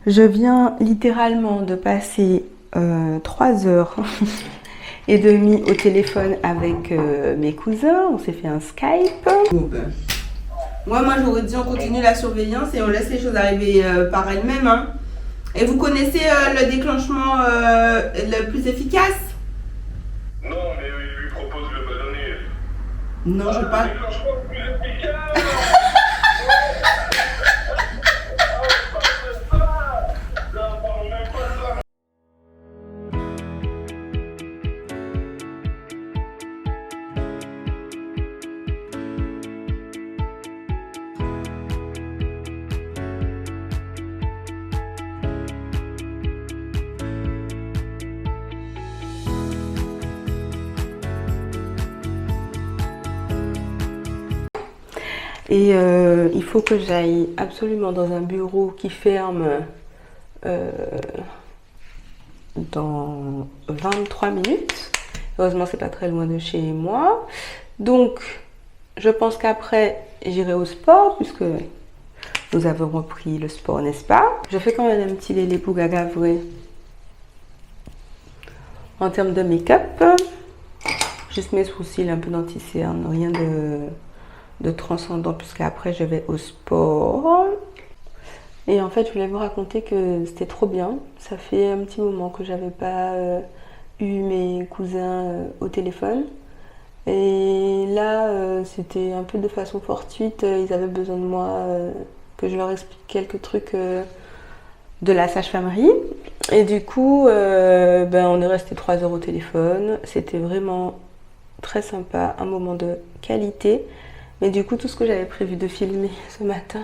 Je viens littéralement de passer 3 heures et demie au téléphone avec mes cousins. On s'est fait un Skype. Moi j'aurais dit on continue la surveillance et on laisse les choses arriver par elles-mêmes. Hein. Et vous connaissez le déclenchement le plus efficace? Non, mais il lui propose le ballonnet. Non, je veux pas. Le déclenchement le plus efficace. Et il faut que j'aille absolument dans un bureau qui ferme dans 23 minutes. Heureusement, c'est pas très loin de chez moi. Donc, je pense qu'après, j'irai au sport puisque nous avons repris le sport, n'est-ce pas? Je fais quand même un petit lélé pour gaga vrai. En termes de make-up, juste mes sourcils, un peu d'anti-cerne, rien de transcendant puisqu'après je vais au sport. Et en fait je voulais vous raconter que c'était trop bien. Ça fait un petit moment que j'avais pas eu mes cousins au téléphone. Et là c'était un peu de façon fortuite. Ils avaient besoin de moi, que je leur explique quelques trucs de la sage-famerie. Et du coup on est resté 3 heures au téléphone. C'était vraiment très sympa, un moment de qualité. Mais du coup, tout ce que j'avais prévu de filmer ce matin,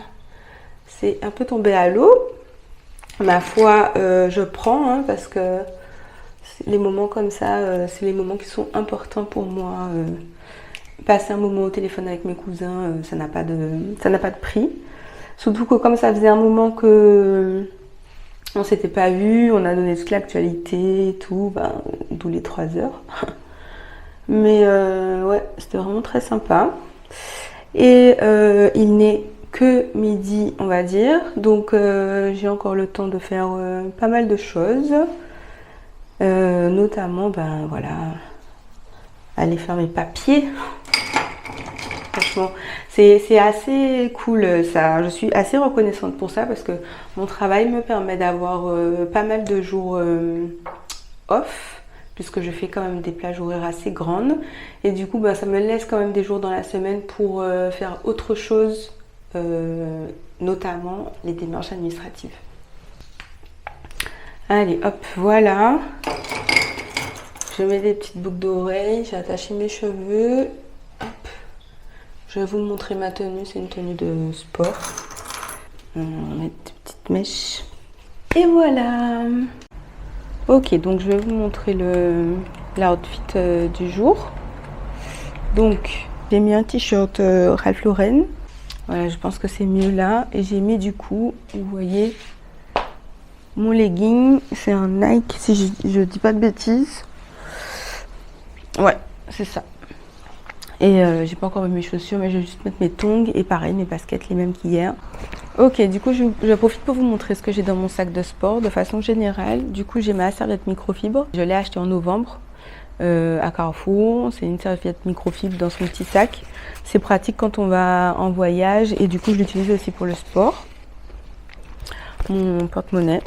c'est un peu tombé à l'eau. Ma foi, je prends, hein, parce que les moments comme ça, c'est les moments qui sont importants pour moi. Passer un moment au téléphone avec mes cousins, ça n'a pas de prix. Surtout que comme ça faisait un moment que on s'était pas vu, on a donné toute l'actualité et tout, d'où les 3 heures. Mais ouais, c'était vraiment très sympa. Et il n'est que midi, on va dire. Donc j'ai encore le temps de faire pas mal de choses. Notamment, voilà, aller faire mes papiers. Franchement, c'est assez cool ça. Je suis assez reconnaissante pour ça parce que mon travail me permet d'avoir pas mal de jours off. Puisque je fais quand même des plages horaires assez grandes. Et du coup, ça me laisse quand même des jours dans la semaine pour faire autre chose, notamment les démarches administratives. Allez, hop, voilà. Je mets des petites boucles d'oreilles, j'ai attaché mes cheveux. Hop. Je vais vous montrer ma tenue, c'est une tenue de sport. On va mettre des petites mèches. Et voilà. Ok, donc je vais vous montrer l'outfit du jour. Donc, j'ai mis un t-shirt Ralph Lauren. Voilà, je pense que c'est mieux là. Et j'ai mis du coup, vous voyez, mon legging. C'est un Nike, si je dis pas de bêtises. Ouais, c'est ça. Et j'ai pas encore mis mes chaussures, mais je vais juste mettre mes tongs. Et pareil, mes baskets, les mêmes qu'hier. Ok, du coup, je profite pour vous montrer ce que j'ai dans mon sac de sport de façon générale. Du coup, j'ai ma serviette microfibre. Je l'ai achetée en novembre à Carrefour. C'est une serviette microfibre dans son petit sac. C'est pratique quand on va en voyage et du coup, je l'utilise aussi pour le sport. Mon porte-monnaie.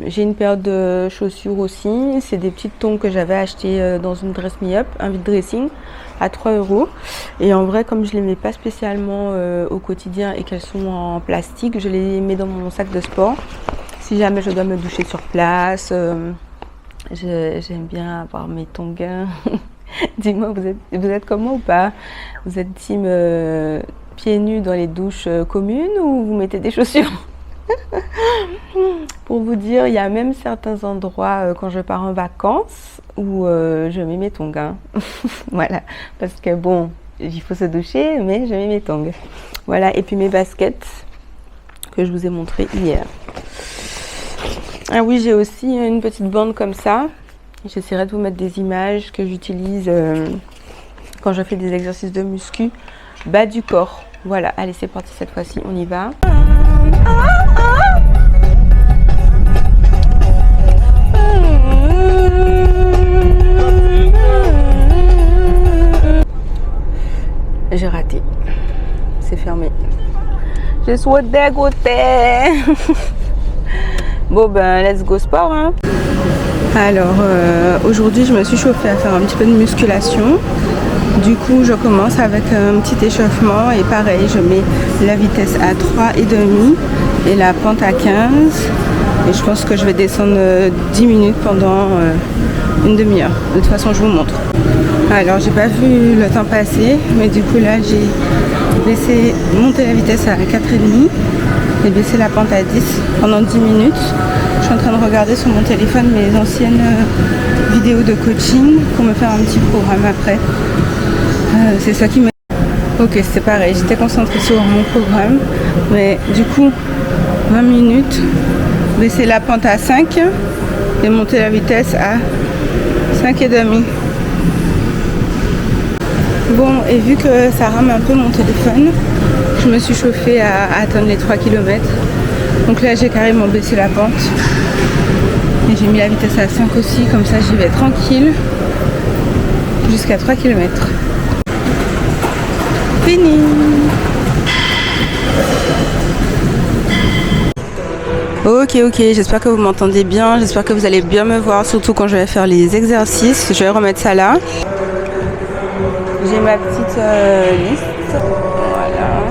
J'ai une paire de chaussures aussi. C'est des petites tongs que j'avais achetées dans une Dress Me Up, un vide dressing à 3 €. Et en vrai, comme je les mets pas spécialement au quotidien et qu'elles sont en plastique, je les mets dans mon sac de sport. Si jamais je dois me doucher sur place, j'aime bien avoir mes tongs. Dis-moi, vous êtes comme moi ou pas? Vous êtes team pieds nus dans les douches communes ou vous mettez des chaussures? Pour vous dire, il y a même certains endroits quand je pars en vacances où je mets mes tongs. Hein. Voilà, parce que bon, il faut se doucher, mais je mets mes tongs. Voilà, et puis mes baskets que je vous ai montré hier. Ah oui, j'ai aussi une petite bande comme ça. J'essaierai de vous mettre des images que j'utilise quand je fais des exercices de muscu bas du corps. Voilà, allez, c'est parti cette fois-ci, on y va. J'ai raté. C'est fermé. Je suis dégoûtée. Bon ben, let's go sport. Hein. Alors, aujourd'hui, je me suis chauffée à faire un petit peu de musculation. Du coup, je commence avec un petit échauffement et pareil, je mets la vitesse à 3,5 et la pente à 15. Et je pense que je vais descendre 10 minutes pendant une demi-heure. De toute façon, je vous montre. Alors, j'ai pas vu le temps passer, mais du coup, là, j'ai monté la vitesse à 4,5 et baissé la pente à 10 pendant 10 minutes. Je suis en train de regarder sur mon téléphone mes anciennes vidéos de coaching pour me faire un petit programme après. C'est ça qui m'a... Ok, c'est pareil, j'étais concentrée sur mon programme, mais du coup, 20 minutes, baisser la pente à 5 et monter la vitesse à 5,5. Bon, et vu que ça rame un peu mon téléphone, je me suis chauffée à atteindre les 3 km. Donc là, j'ai carrément baissé la pente. Et j'ai mis la vitesse à 5 aussi, comme ça j'y vais tranquille jusqu'à 3 km. Fini. Ok, j'espère que vous m'entendez bien, j'espère que vous allez bien me voir, surtout quand je vais faire les exercices. Je vais remettre ça là. J'ai ma petite liste. Voilà.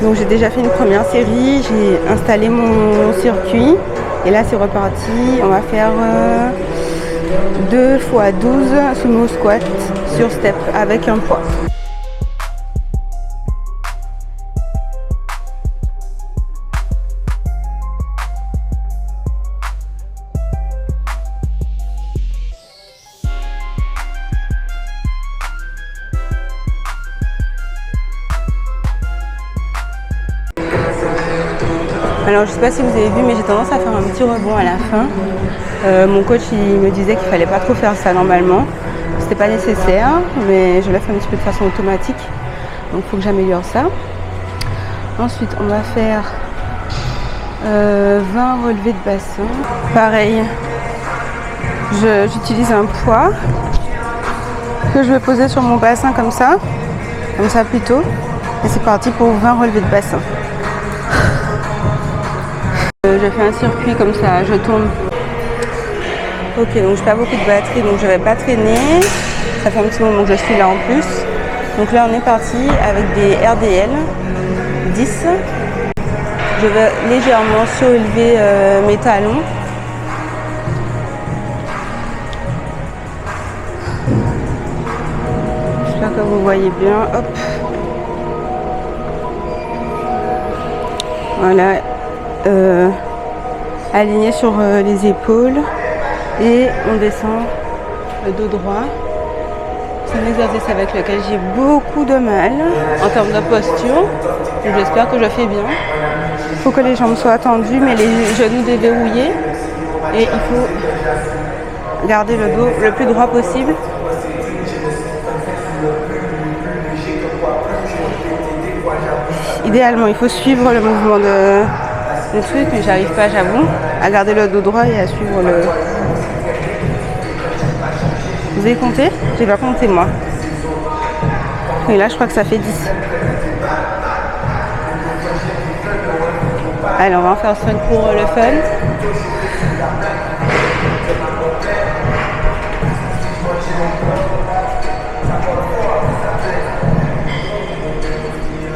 Donc j'ai déjà fait une première série, j'ai installé mon circuit et là c'est reparti. On va faire 2 fois 12 sumo squat sur step avec un poids. Alors je sais pas si vous avez vu, mais j'ai tendance à faire un petit rebond à la fin. Mon coach il me disait qu'il fallait pas trop faire ça normalement. C'était pas nécessaire, mais je l'ai fait un petit peu de façon automatique. Donc il faut que j'améliore ça. Ensuite on va faire 20 relevés de bassin. Pareil, j'utilise un poids que je vais poser sur mon bassin comme ça plutôt. Et c'est parti pour 20 relevés de bassin. Je fais un circuit comme ça, je tourne. Ok, donc je perds beaucoup de batterie, donc je vais pas traîner. Ça fait un petit moment que je suis là en plus. Donc là on est parti avec des RDL 10. Je vais légèrement surélever mes talons. J'espère que vous voyez bien. Hop. Voilà. Aligné sur les épaules et on descend le dos droit. C'est un exercice avec lequel j'ai beaucoup de mal en termes de posture. J'espère que je fais bien. Il faut que les jambes soient tendues mais les genoux déverrouillés et il faut garder le dos le plus droit possible. Idéalement, il faut suivre le mouvement de truc, mais j'arrive pas, j'avoue, à garder le dos droit et à suivre le... Vous avez compté? J'ai pas compté moi. Et là je crois que ça fait 10. Allez, on va en faire 5 pour le fun.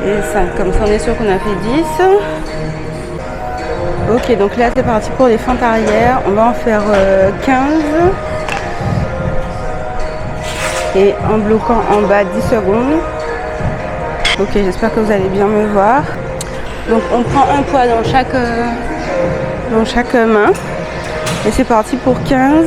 Et 5, comme ça on est sûr qu'on a fait 10. Ok, donc là c'est parti pour les fentes arrière. On va en faire 15. Et en bloquant en bas 10 secondes. Ok, j'espère que vous allez bien me voir. Donc on prend un poids dans chaque main. Et c'est parti pour 15.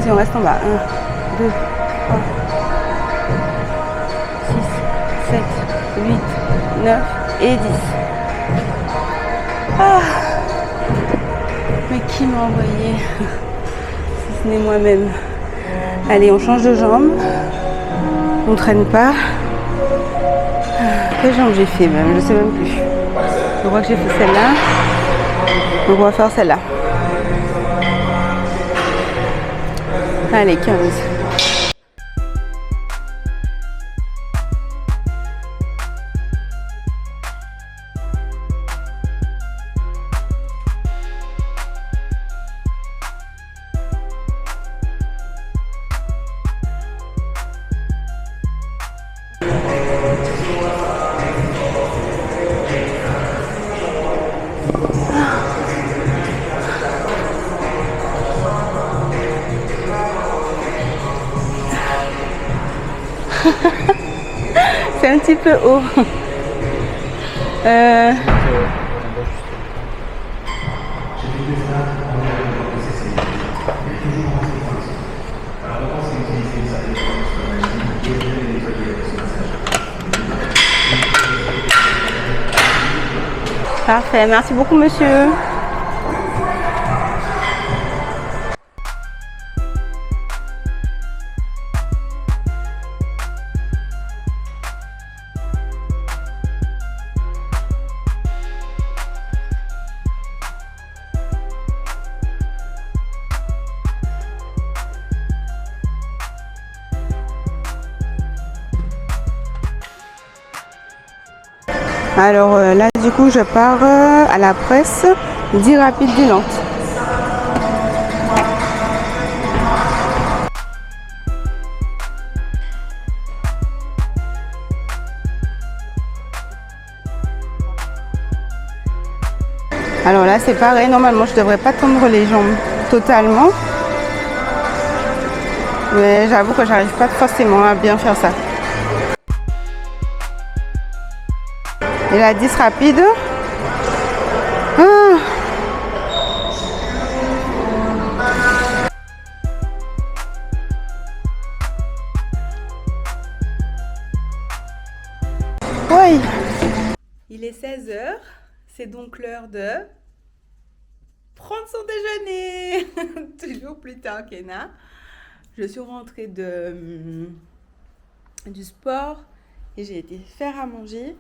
Et on reste en bas. 1, 2, 3. 8, 9 et 10. Ah, mais qui m'a envoyé si ce n'est moi-même. Allez, on change de jambe. On traîne pas. Quelle jambe j'ai fait même? Je sais même plus. Je crois que j'ai fait celle-là. Donc on va faire celle-là. Allez, 15. C'est un petit peu haut. Parfait, merci beaucoup monsieur. Alors là du coup je pars à la presse 10 rapides du Nantes. Alors là c'est pareil, normalement je devrais pas tendre les jambes totalement. Mais j'avoue que j'arrive pas forcément à bien faire ça. Et la 10 rapide. Ah. Oui. Il est 16h. C'est donc l'heure de prendre son déjeuner. Toujours plus tard qu'Ena. Je suis rentrée du sport et j'ai été faire à manger.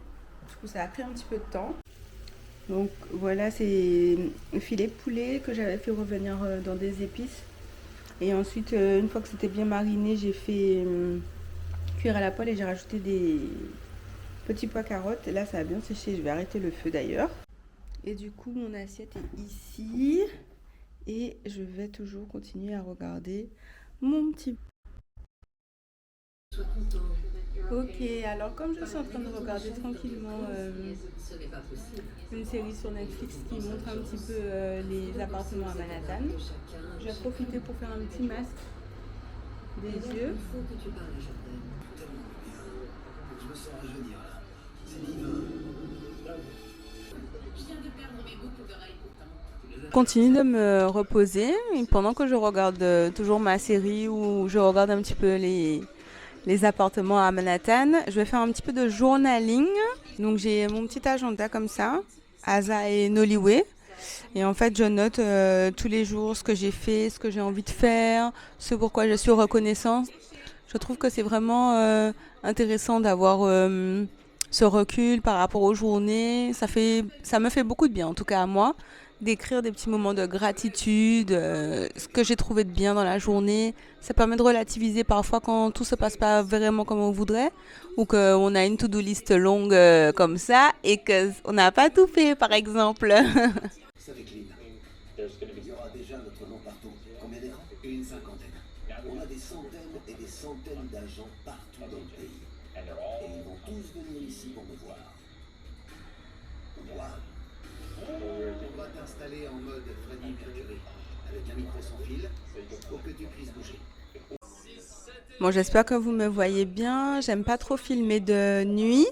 Du coup, ça a pris un petit peu de temps. Donc voilà, c'est un filet de poulet que j'avais fait revenir dans des épices. Et ensuite, une fois que c'était bien mariné, j'ai fait cuire à la poêle et j'ai rajouté des petits pois carottes. Et là, ça a bien séché. Je vais arrêter le feu d'ailleurs. Et du coup, mon assiette est ici. Et je vais toujours continuer à regarder mon petit... Ok, alors comme je suis en train de regarder tranquillement une série sur Netflix qui montre un petit peu les appartements à Manhattan, je vais profiter pour faire un petit masque des yeux. Je continue de me reposer pendant que je regarde toujours ma série où je regarde un petit peu les appartements à Manhattan. Je vais faire un petit peu de journaling. Donc j'ai mon petit agenda comme ça, Asa et Nollyway. Et en fait, je note tous les jours ce que j'ai fait, ce que j'ai envie de faire, ce pourquoi je suis reconnaissante. Je trouve que c'est vraiment intéressant d'avoir ce recul par rapport aux journées. Ça me fait beaucoup de bien, en tout cas à moi, d'écrire des petits moments de gratitude, ce que j'ai trouvé de bien dans la journée. Ça permet de relativiser parfois quand tout se passe pas vraiment comme on voudrait ou qu'on a une to-do list longue comme ça et qu'on n'a pas tout fait, par exemple. Avec Lynn. Il y aura déjà notre nom partout. Combien d'écrans? Une cinquantaine. On a des centaines et des centaines d'agents partout dans le pays. Et ils vont tous venir ici pour me voir. Waouh! On va t'installer en mode Freddie Mercury, avec un micro sans fil, pour que tu puisses bouger. Bon, j'espère que vous me voyez bien. J'aime pas trop filmer de nuit.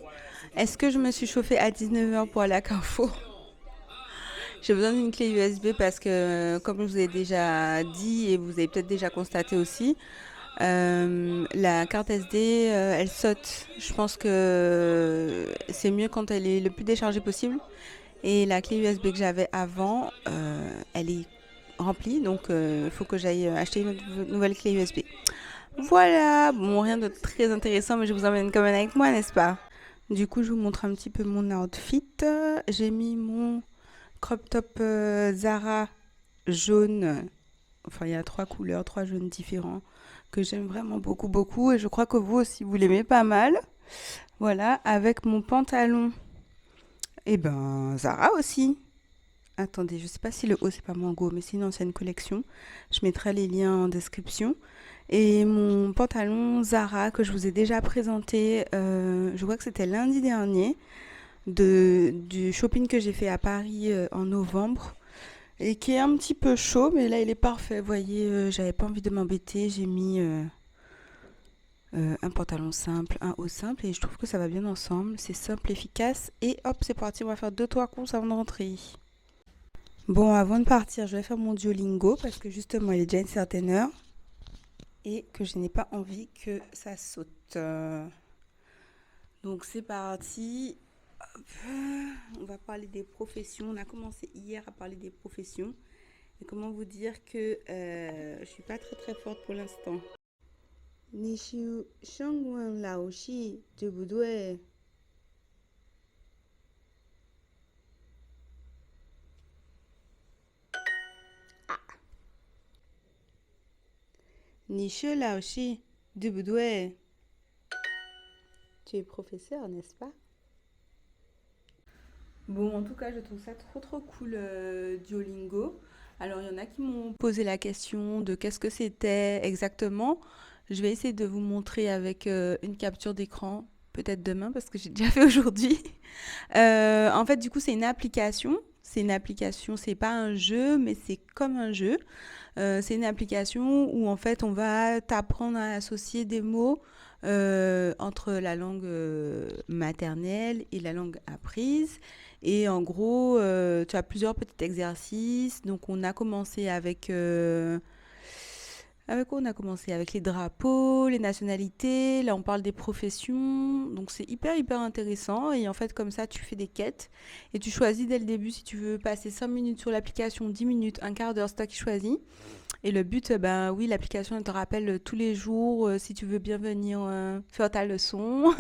Est-ce que je me suis chauffée à 19h pour aller à Carrefour? J'ai besoin d'une clé USB parce que, comme je vous ai déjà dit et vous avez peut-être déjà constaté aussi, La carte SD, elle saute. Je pense que c'est mieux quand elle est le plus déchargée possible. Et la clé USB que j'avais avant, elle est remplie. Donc, il faut que j'aille acheter une nouvelle clé USB. Voilà, bon, rien de très intéressant, mais je vous emmène quand même avec moi, n'est-ce pas? Du coup, je vous montre un petit peu mon outfit. J'ai mis mon crop top Zara jaune. Enfin, il y a 3 couleurs, 3 jaunes différents que j'aime vraiment beaucoup, beaucoup. Et je crois que vous aussi, vous l'aimez pas mal. Voilà, avec mon pantalon. Et ben, Zara aussi. Attendez, je sais pas si le haut c'est pas Mango, mais c'est une ancienne collection. Je mettrai les liens en description. Et mon pantalon Zara que je vous ai déjà présenté, je vois que c'était lundi dernier, du shopping que j'ai fait à Paris en novembre. Et qui est un petit peu chaud, mais là il est parfait. Vous voyez, j'avais pas envie de m'embêter. J'ai mis un pantalon simple, un haut simple, et je trouve que ça va bien ensemble. C'est simple, efficace. Et hop, c'est parti, on va faire 2-3 courses avant de rentrer. Bon, avant de partir, je vais faire mon Duolingo parce que justement, il est déjà une certaine heure et que je n'ai pas envie que ça saute. Donc, c'est parti. Hop. On va parler des professions. On a commencé hier à parler des professions. Et comment vous dire que je suis pas très très forte pour l'instant. Nishu Shangwan Laoshi de Boudoué. 你是老师，对不对？ Tu es professeur, n'est-ce pas? Bon, en tout cas, je trouve ça trop trop cool Duolingo. Alors, il y en a qui m'ont posé la question de qu'est-ce que c'était exactement. Je vais essayer de vous montrer avec une capture d'écran, peut-être demain parce que j'ai déjà fait aujourd'hui. En fait, du coup, c'est une application. C'est une application, c'est pas un jeu, mais c'est comme un jeu. C'est une application où en fait on va t'apprendre à associer des mots entre la langue maternelle et la langue apprise. Et en gros, tu as plusieurs petits exercices. Donc on a commencé avec quoi on a commencé? Avec les drapeaux, les nationalités, là on parle des professions, donc c'est hyper hyper intéressant et en fait comme ça tu fais des quêtes et tu choisis dès le début si tu veux passer 5 minutes sur l'application, 10 minutes, un quart d'heure, c'est toi qui choisis. Et le but, ben oui, l'application elle te rappelle tous les jours si tu veux bien venir faire ta leçon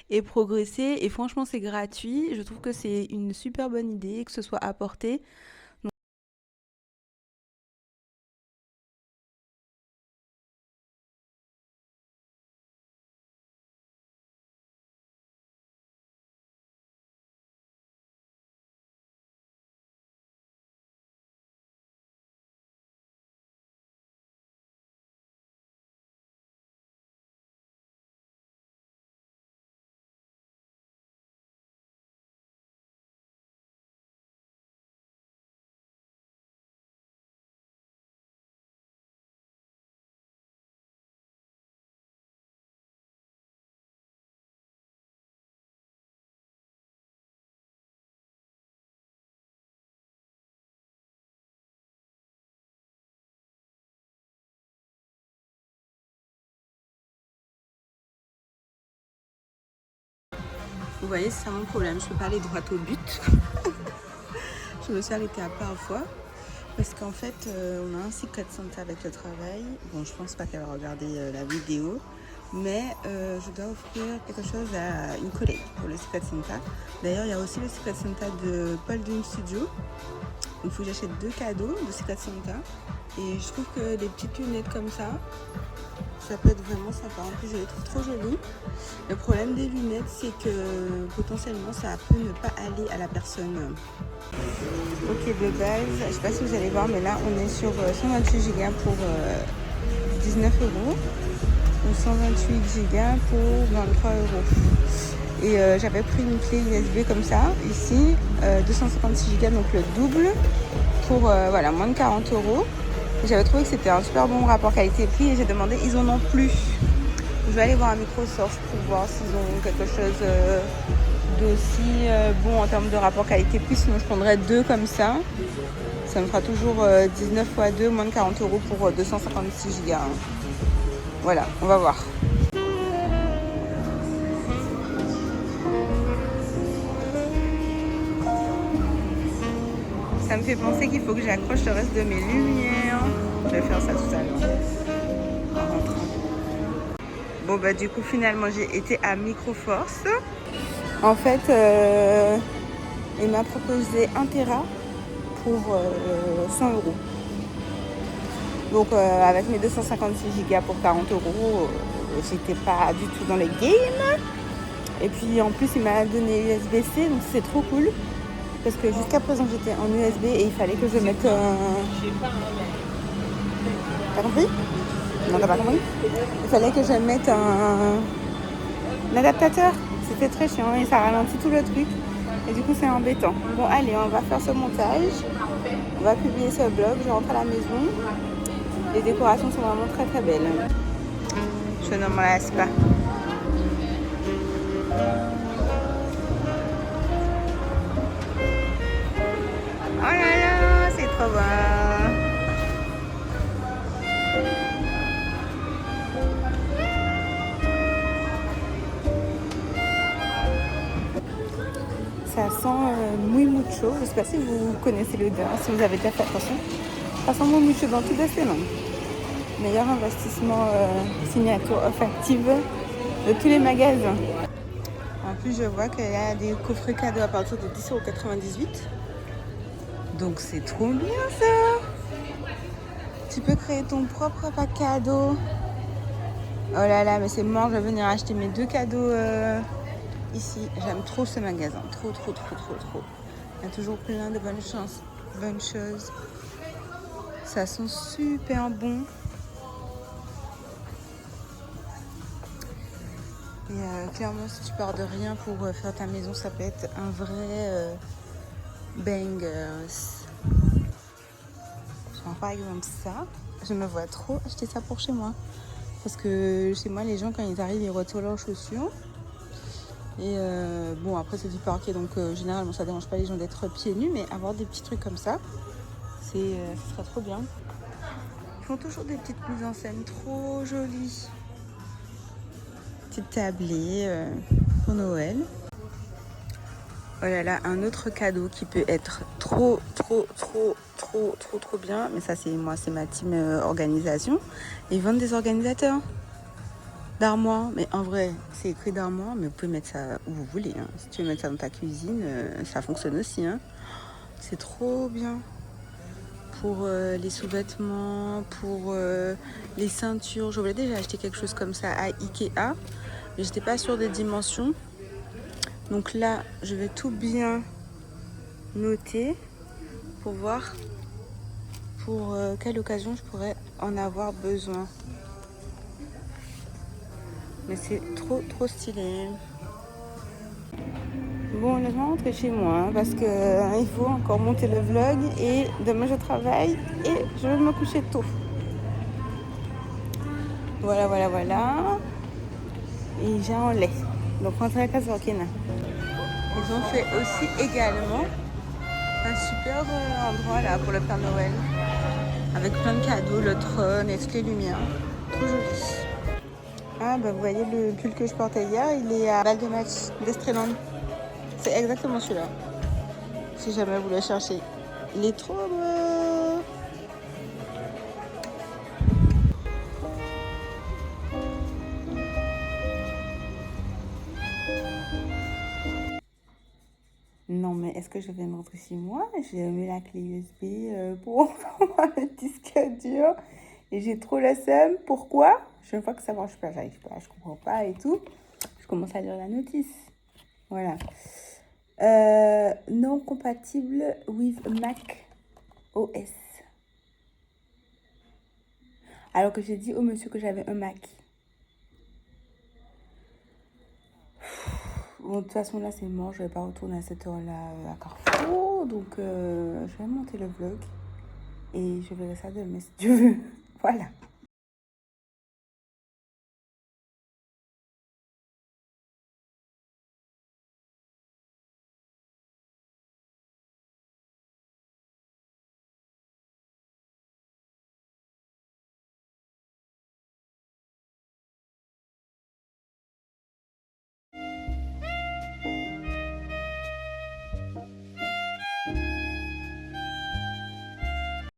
et progresser et franchement c'est gratuit, je trouve que c'est une super bonne idée que ce soit apporté. Vous voyez, c'est ça mon problème, je peux pas aller droit au but. Je me suis arrêtée à plusieurs fois parce qu'en fait, on a un Secret Santa avec le travail. Bon, je pense pas qu'elle va regarder la vidéo, mais je dois offrir quelque chose à une collègue pour le Secret Santa. D'ailleurs, il y a aussi le Secret Santa de Paul Dream Studio. Il faut que j'achète 2 cadeaux de Secret Santa. Et je trouve que des petites lunettes comme ça peut être vraiment sympa. En plus, je les trouve trop jolies. Le problème des lunettes, c'est que potentiellement, ça peut ne pas aller à la personne. Ok, de base, je sais pas si vous allez voir, mais là, on est sur 128 Go pour 19 € ou 128 Go pour 23 €. Et j'avais pris une clé USB comme ça, ici, 256 Go, donc le double, pour voilà, moins de 40 €. J'avais trouvé que c'était un super bon rapport qualité-prix et j'ai demandé, ils en ont plus. Je vais aller voir à Microsoft pour voir s'ils ont quelque chose d'aussi bon en termes de rapport qualité-prix. Sinon, je prendrais 2 comme ça. Ça me fera toujours 19 x 2, moins de 40 € pour 256 Go. Voilà, on va voir. Ça me fait penser qu'il faut que j'accroche le reste de mes lumières. Je vais faire ça tout à l'heure. En rentrant. Bon bah du coup finalement j'ai été à Microforce. En fait il m'a proposé 1 Tera pour 100 €. Donc avec mes 256 Go pour 40 €, j'étais pas du tout dans les games. Et puis en plus il m'a donné USB-C, donc c'est trop cool. Parce que jusqu'à présent j'étais en USB et il fallait que je mette T'as compris? Non, t'as pas compris? Il fallait que je mette un adaptateur. C'était très chiant et ça ralentit tout le truc. Et du coup c'est embêtant. Bon allez, on va faire ce montage. On va publier ce vlog. Je rentre à la maison. Les décorations sont vraiment très très belles. Je ne m'en lasse pas. Oh là là, c'est trop bon. Ça sent muy mucho. Je ne sais pas si vous connaissez l'odeur, si vous avez déjà fait attention. Ça sent muy mucho dans tout Disneyland. Meilleur investissement signature olfactive de tous les magasins. En plus, je vois qu'il y a des coffrets cadeaux à partir de 10,98 €. Donc c'est trop bien ça. Tu peux créer ton propre pack cadeau. Oh là là, mais c'est mort, je vais venir acheter mes 2 cadeaux ici. J'aime trop ce magasin, trop. Il y a toujours plein de bonnes choses. Ça sent super bon. Et clairement, si tu pars de rien pour faire ta maison, ça peut être un vrai bangers. Genre, par exemple ça, je me vois trop acheter ça pour chez moi. Parce que chez moi, les gens, quand ils arrivent, ils retirent leurs chaussures. Et bon, après, c'est du parquet, donc généralement, ça dérange pas les gens d'être pieds nus. Mais avoir des petits trucs comme ça, ce serait trop bien. Ils font toujours des petites mises en scène trop jolies. Petite tablée pour Noël. Oh là là, un autre cadeau qui peut être trop bien. Mais ça, c'est ma team organisation. Ils vendent des organisateurs d'armoire. Mais en vrai, c'est écrit d'armoire, mais vous pouvez mettre ça où vous voulez. Hein. Si tu veux mettre ça dans ta cuisine, ça fonctionne aussi. Hein. C'est trop bien. Pour les sous-vêtements, pour les ceintures. Je voulais déjà acheter quelque chose comme ça à Ikea. Mais j'étais pas sûre des dimensions. Donc là, je vais tout bien noter pour voir pour quelle occasion je pourrais en avoir besoin. Mais c'est trop stylé. Bon, je vais rentrer chez moi parce que il faut encore monter le vlog et demain je travaille et je vais me coucher tôt. Voilà. Et j'ai un lait. Donc rentrer à casa Kena. Ils ont fait aussi également un super endroit là pour le Père Noël. Avec plein de cadeaux, le trône et toutes les lumières. Trop joli. Ah bah vous voyez le pull que je portais hier, il est à balle de match d'Estreland. C'est exactement celui-là. Si jamais vous le cherchez. Il est trop beau. Non mais est-ce que je viens de rentrer chez moi? J'ai mis la clé USB pour prendre le disque dur. Et j'ai trop la seum. Pourquoi? Je vois que ça marche pas, j'arrive pas, je comprends pas et tout. Je commence à lire la notice. Voilà. Non compatible with Mac OS. Alors que j'ai dit au monsieur que j'avais un Mac. Bon, de toute façon, là, c'est mort. Je vais pas retourner à cette heure-là à Carrefour. Donc, je vais monter le vlog. Et je verrai ça demain si Dieu veut. Voilà.